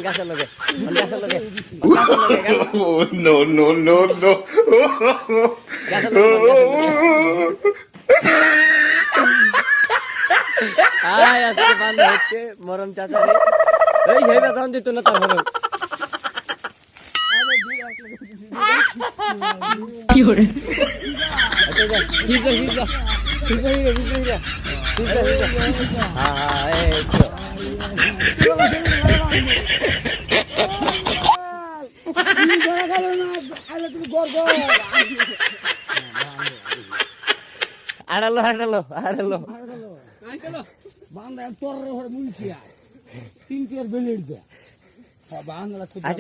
গাছের লোকে No, no, no, no. হচ্ছে মরম চাচারে এই হেবা দাম দিত না তারপরে কি করে আড়ালো বান্দা তোর মুলছিয়া তিন চার বেলের দে বান্দা